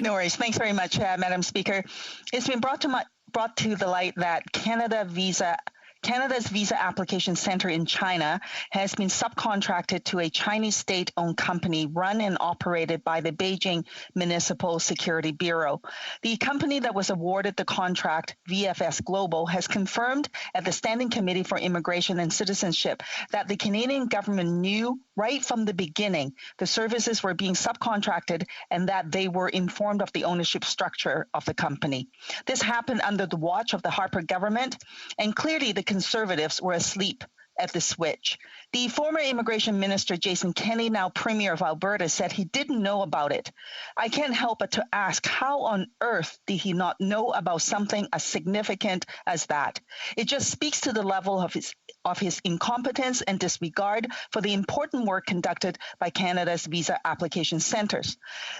No worries. Thanks very much, Madam Speaker. It's been brought to the light that Canada's Visa Application Center in China has been subcontracted to a Chinese state-owned company run and operated by the Beijing Municipal Security Bureau. The company that was awarded the contract, VFS Global, has confirmed at the Standing Committee for Immigration and Citizenship that the Canadian government knew right from the beginning the services were being subcontracted and that they were informed of the ownership structure of the company. This happened under the watch of the Harper government, and clearly the Conservatives were asleep at the switch. The former immigration minister, Kenney, now Premier of Alberta, said he didn't know about it. I can't help but to ask, how on earth did he not know about something as significant as that? It just speaks to the level of his incompetence and disregard for the important work conducted by Canada's visa application centers.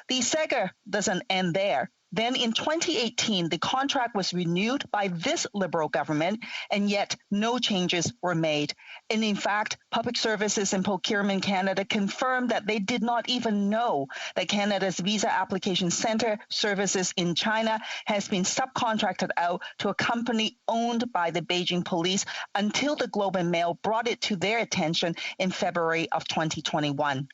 The saga doesn't end there. Then in 2018, the contract was renewed by this Liberal government, and yet no changes were made. And in fact, Public Services and Procurement Canada confirmed that they did not even know that Canada's Visa Application Centre services in China has been subcontracted out to a company owned by the Beijing police until the Globe and Mail brought it to their attention in February of 2021.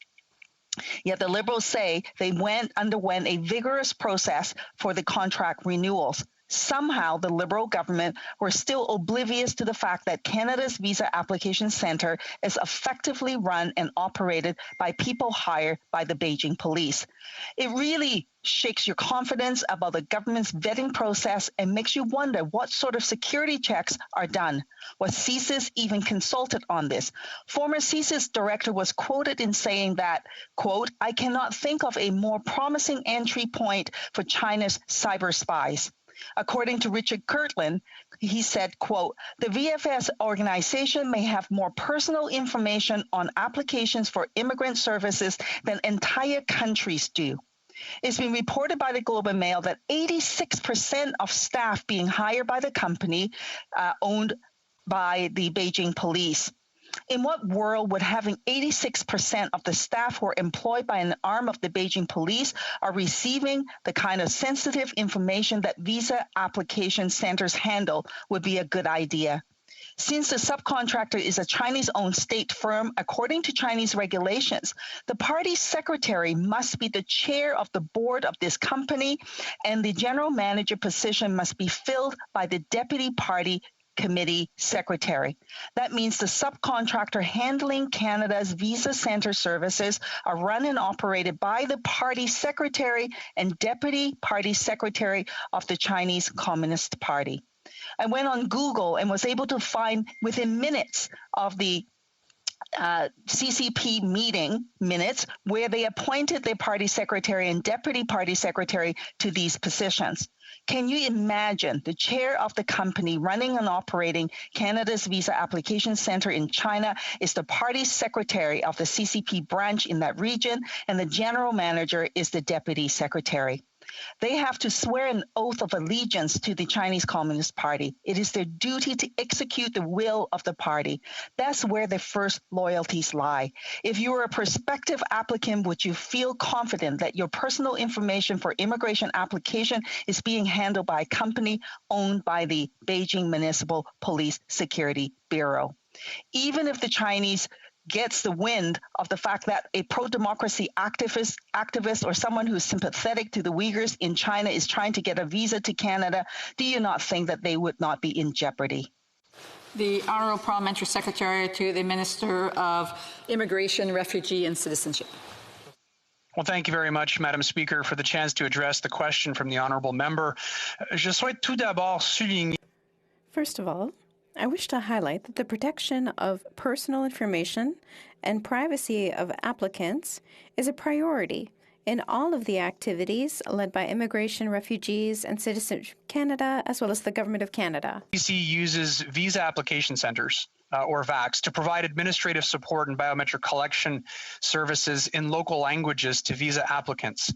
Yet the Liberals say they underwent a vigorous process for the contract renewals. Somehow the Liberal government were still oblivious to the fact that Canada's Visa Application Centre is effectively run and operated by people hired by the Beijing police. It really shakes your confidence about the government's vetting process and makes you wonder what sort of security checks are done. Was CSIS even consulted on this? Former CSIS director was quoted in saying that, quote, "I cannot think of a more promising entry point for China's cyber spies." According to Richard Kirtland, he said, quote, "The VFS organization may have more personal information on applications for immigrant services than entire countries do." It's been reported by the Globe and Mail that 86% of staff being hired by the company owned by the Beijing police. In what world would having 86% of the staff who are employed by an arm of the Beijing police are receiving the kind of sensitive information that visa application centers handle would be a good idea? Since the subcontractor is a Chinese-owned state firm, according to Chinese regulations, the party secretary must be the chair of the board of this company, and the general manager position must be filled by the deputy party committee secretary. That means the subcontractor handling Canada's visa center services are run and operated by the party secretary and deputy party secretary of the Chinese Communist Party. I went on Google and was able to find within minutes of the CCP meeting minutes where they appointed their party secretary and deputy party secretary to these positions. Can you imagine the chair of the company running and operating Canada's Visa Application Centre in China is the party secretary of the CCP branch in that region, and the general manager is the deputy secretary? They have to swear an oath of allegiance to the Chinese Communist Party. It is their duty to execute the will of the party. That's where their first loyalties lie. If you were a prospective applicant, would you feel confident that your personal information for immigration application is being handled by a company owned by the Beijing Municipal Police Security Bureau? Even if the Chinese gets the wind of the fact that a pro-democracy activist or someone who's sympathetic to the Uyghurs in China is trying to get a visa to Canada, do you not think that they would not be in jeopardy? The Honourable Parliamentary Secretary to the Minister of Immigration, Refugee and Citizenship. Well, thank you very much, Madam Speaker, for the chance to address the question from the Honourable Member. Je souhaite tout d'abord souligner. First of all, I wish to highlight that the protection of personal information and privacy of applicants is a priority in all of the activities led by Immigration, Refugees and Citizenship Canada, as well as the Government of Canada. BC uses visa application centres, or VACs, to provide administrative support and biometric collection services in local languages to visa applicants.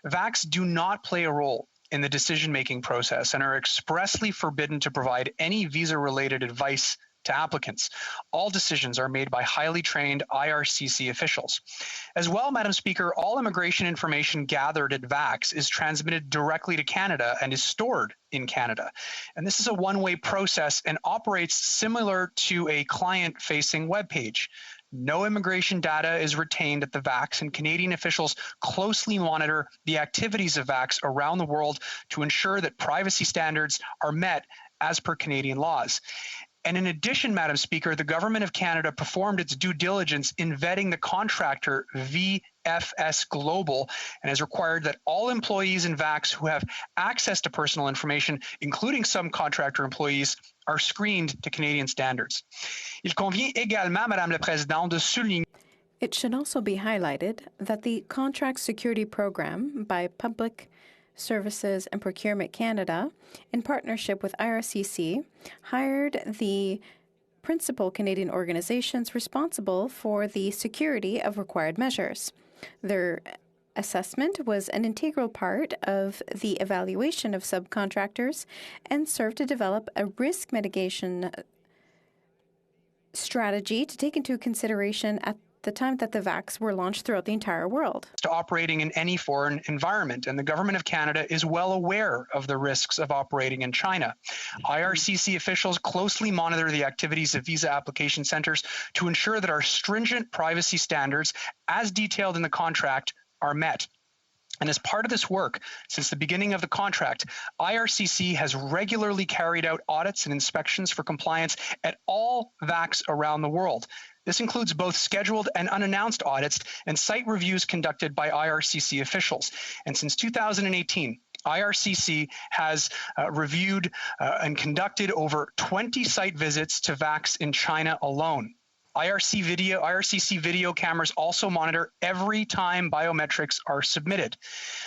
VACs do not play a role in the decision-making process and are expressly forbidden to provide any visa-related advice to applicants. All decisions are made by highly trained IRCC officials. As well, Madam Speaker, all immigration information gathered at VAX is transmitted directly to Canada and is stored in Canada. And this is a one-way process and operates similar to a client-facing web page. No immigration data is retained at the VAX, and Canadian officials closely monitor the activities of VAX around the world to ensure that privacy standards are met as per Canadian laws. And in addition, Madam Speaker, the Government of Canada performed its due diligence in vetting the contractor VFS Global and has required that all employees in VAX who have access to personal information, including subcontractor employees, are screened to Canadian standards. Il convient également, Madame la Présidente, de souligner. It should also be highlighted that the Contract Security Program by Public Services and Procurement Canada, in partnership with IRCC, hired the principal Canadian organizations responsible for the security of required measures. Their assessment was an integral part of the evaluation of subcontractors and served to develop a risk mitigation strategy to take into consideration at the time that the VAX were launched throughout the entire world. To operating in any foreign environment, and the Government of Canada is well aware of the risks of operating in China. IRCC officials closely monitor the activities of visa application centers to ensure that our stringent privacy standards, as detailed in the contract, are met. And as part of this work, since the beginning of the contract, IRCC has regularly carried out audits and inspections for compliance at all VACs around the world. This includes both scheduled and unannounced audits and site reviews conducted by IRCC officials. And since 2018, IRCC has reviewed and conducted over 20 site visits to VACs in China alone. IRCC video cameras also monitor every time biometrics are submitted.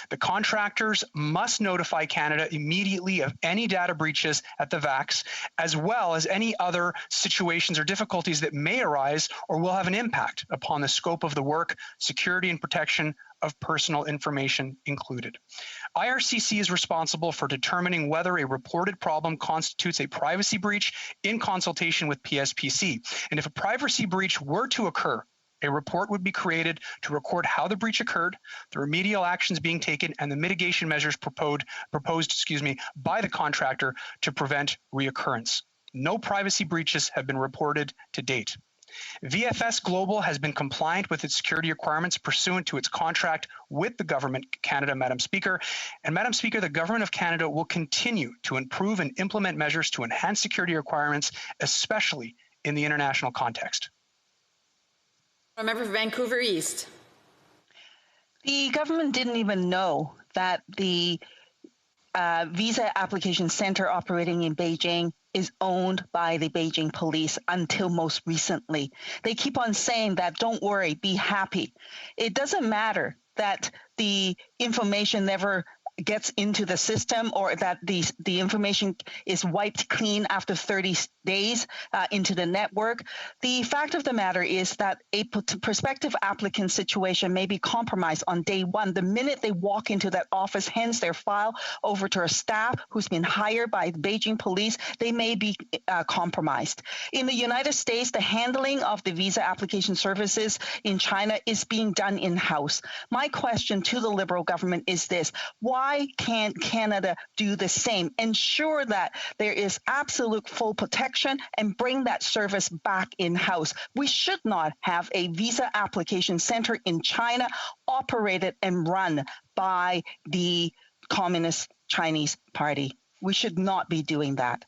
The contractors must notify Canada immediately of any data breaches at the VACs, as well as any other situations or difficulties that may arise or will have an impact upon the scope of the work, security and protection of personal information included. IRCC is responsible for determining whether a reported problem constitutes a privacy breach in consultation with PSPC. And if a privacy breach were to occur, a report would be created to record how the breach occurred, the remedial actions being taken, and the mitigation measures proposed by the contractor to prevent reoccurrence. No privacy breaches have been reported to date. VFS Global has been compliant with its security requirements pursuant to its contract with the Government of Canada, Madam Speaker. And Madam Speaker, the Government of Canada will continue to improve and implement measures to enhance security requirements, especially in the international context. A member for Vancouver East. The government didn't even know that the visa application center operating in Beijing is owned by the Beijing police until most recently. They keep on saying that, don't worry, be happy. It doesn't matter that the information never gets into the system or that the information is wiped clean after 30 days into the network. The fact of the matter is that a prospective applicant situation may be compromised on day one. The minute they walk into that office, hands their file over to a staff who's been hired by the Beijing police, they may be compromised. In the United States, the handling of the visa application services in China is being done in-house. My question to the Liberal government is this: why can't Canada do the same? Ensure that there is absolute full protection and bring that service back in-house. We should not have a visa application center in China operated and run by the Communist Chinese Party. We should not be doing that.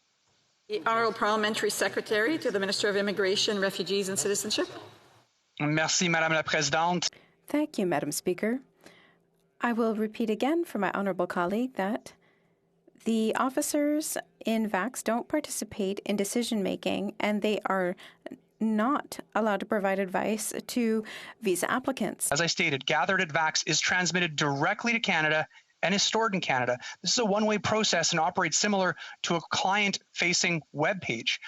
The Honourable Parliamentary Secretary to the Minister of Immigration, Refugees and Citizenship. Merci, Madame la Présidente. Thank you, Madam Speaker. I will repeat again for my honourable colleague that the officers in VAX don't participate in decision-making, and they are not allowed to provide advice to visa applicants. As I stated, gathered at VAX is transmitted directly to Canada and is stored in Canada. This is a one-way process and operates similar to a client-facing web page.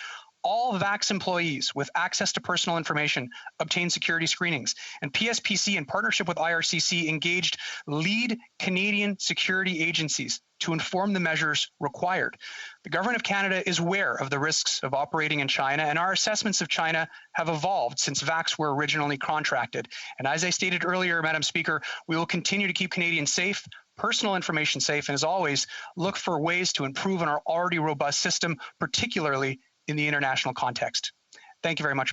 all VAX employees with access to personal information obtained security screenings. And PSPC, in partnership with IRCC, engaged lead Canadian security agencies to inform the measures required. The Government of Canada is aware of the risks of operating in China, and our assessments of China have evolved since VAX were originally contracted. And as I stated earlier, Madam Speaker, we will continue to keep Canadians safe, personal information safe, and as always, look for ways to improve on our already robust system, particularly in the international context. Thank you very much, Madam.